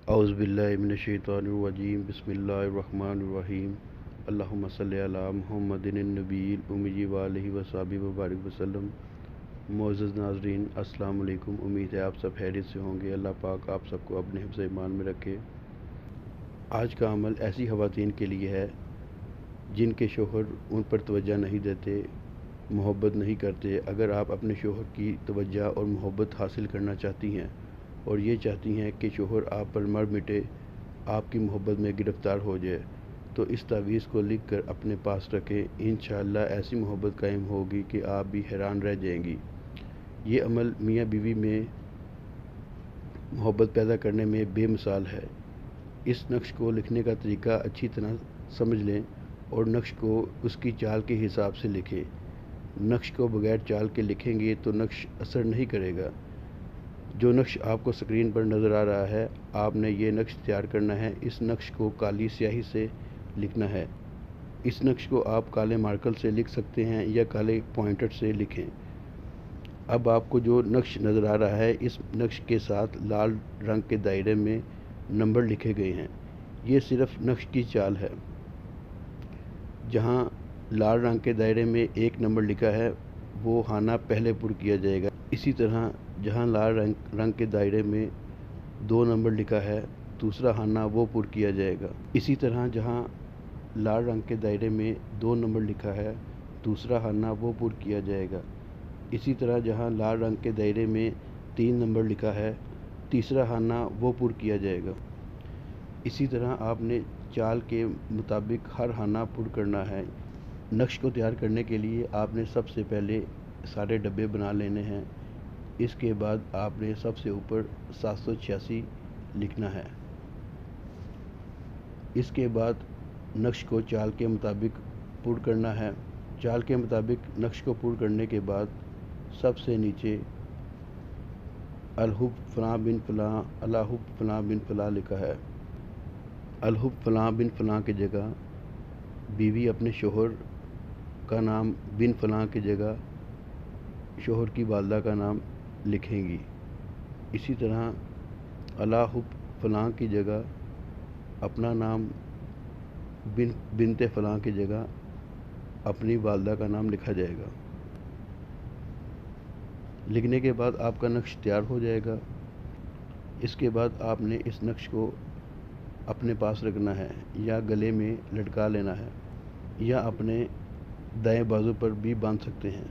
اعوذ باللہ من الشیطان الرجیم بسم اللہ الرحمن الرحیم اللہم صلی علی محمد النبی الأمی وآلہ وصحبہ وبارک وسلم۔ معزز ناظرین السلام علیکم، امید ہے آپ سب خیریت سے ہوں گے۔ اللہ پاک آپ سب کو اپنے حفظ ایمان میں رکھے۔ آج کا عمل ایسی خواتین کے لیے ہے جن کے شوہر ان پر توجہ نہیں دیتے، محبت نہیں کرتے۔ اگر آپ اپنے شوہر کی توجہ اور محبت حاصل کرنا چاہتی ہیں اور یہ چاہتی ہیں کہ شوہر آپ پر مر مٹے، آپ کی محبت میں گرفتار ہو جائے، تو اس تعویذ کو لکھ کر اپنے پاس رکھیں۔ انشاءاللہ ایسی محبت قائم ہوگی کہ آپ بھی حیران رہ جائیں گی۔ یہ عمل میاں بیوی میں محبت پیدا کرنے میں بے مثال ہے۔ اس نقش کو لکھنے کا طریقہ اچھی طرح سمجھ لیں اور نقش کو اس کی چال کے حساب سے لکھیں۔ نقش کو بغیر چال کے لکھیں گے تو نقش اثر نہیں کرے گا۔ جو نقش آپ کو سکرین پر نظر آ رہا ہے، آپ نے یہ نقش تیار کرنا ہے۔ اس نقش کو کالی سیاہی سے لکھنا ہے۔ اس نقش کو آپ کالے مارکر سے لکھ سکتے ہیں یا کالے پوائنٹر سے لکھیں۔ اب آپ کو جو نقش نظر آ رہا ہے، اس نقش کے ساتھ لال رنگ کے دائرے میں نمبر لکھے گئے ہیں۔ یہ صرف نقش کی چال ہے۔ جہاں لال رنگ کے دائرے میں ایک نمبر لکھا ہے، وہ خانہ پہلے پر کیا جائے گا۔ اسی طرح جہاں لال رنگ کے دائرے میں 2 نمبر لکھا ہے، دوسرا خانہ وہ پر کیا جائے گا۔ اسی طرح جہاں لال رنگ کے دائرے میں 2 نمبر لکھا ہے، دوسرا خانہ وہ پر کیا جائے گا۔ اسی طرح جہاں لال رنگ کے دائرے میں 3 نمبر لکھا ہے، تیسرا خانہ وہ پر کیا جائے گا۔ اسی طرح آپ نے چال کے مطابق ہر خانہ پر کرنا ہے۔ نقش کو تیار کرنے کے لیے آپ نے سب سے پہلے سارے ڈبے بنا لینے ہیں۔ اس کے بعد آپ نے سب سے اوپر 786 لکھنا ہے۔ اس کے بعد نقش کو چال کے مطابق پر کرنا ہے۔ چال کے مطابق نقش کو پر کرنے کے بعد سب سے نیچے الحب فلاں بن فلاں الحب فلاں بن فلاں لکھا ہے۔ الحب فلاں بن فلاں کی جگہ بیوی اپنے شوہر کا نام بن فلاں کی جگہ شوہر کی والدہ کا نام لکھیں گی۔ اسی طرح الحب فلاں کی جگہ اپنا نام بنت فلاں کی جگہ اپنی والدہ کا نام لکھا جائے گا۔ لکھنے کے بعد آپ کا نقش تیار ہو جائے گا۔ اس کے بعد آپ نے اس نقش کو اپنے پاس رکھنا ہے یا گلے میں لٹکا لینا ہے یا اپنے دائیں بازو پر بھی باندھ سکتے ہیں۔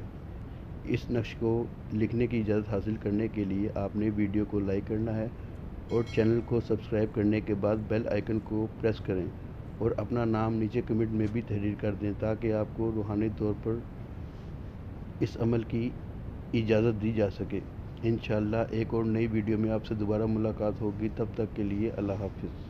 اس نقش کو لکھنے کی اجازت حاصل کرنے کے لیے آپ نے ویڈیو کو لائک کرنا ہے اور چینل کو سبسکرائب کرنے کے بعد بیل آئیکن کو پریس کریں اور اپنا نام نیچے کمنٹ میں بھی تحریر کر دیں تاکہ آپ کو روحانی طور پر اس عمل کی اجازت دی جا سکے۔ انشاءاللہ ایک اور نئی ویڈیو میں آپ سے دوبارہ ملاقات ہوگی۔ تب تک کے لیے اللہ حافظ۔